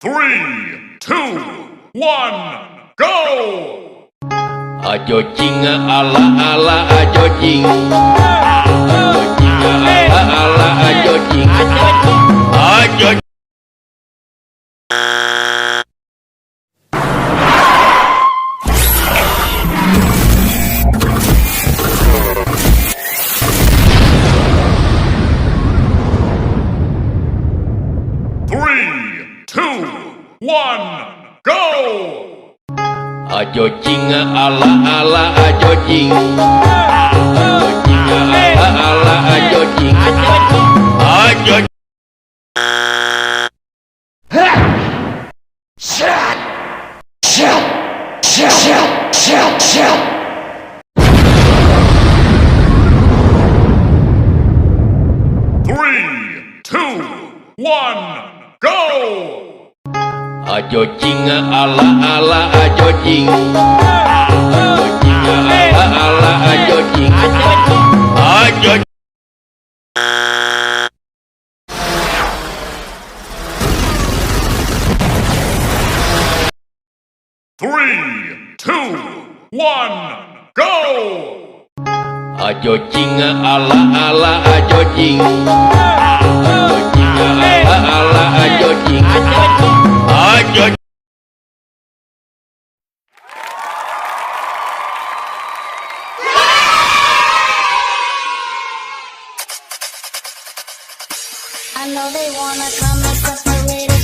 Three, two, one, go! Ajo jing ala ala ajo jing. Ajo jing ala ala ajo jing. Ajo. Three, two, one, go! Ajo jing ala ala ajo jing. Ajo jing ala ala ajo jing. Ajo. Three, two, one, go! Ajo jing ala ala ajo jing. Ajo jing ala ala ajo jing. Ajo. Three, two, one, go! Ajo jing ala ala ajo jing. Ajo jing ala ala ajo jing. Ajo. I know they wanna come and test my radio.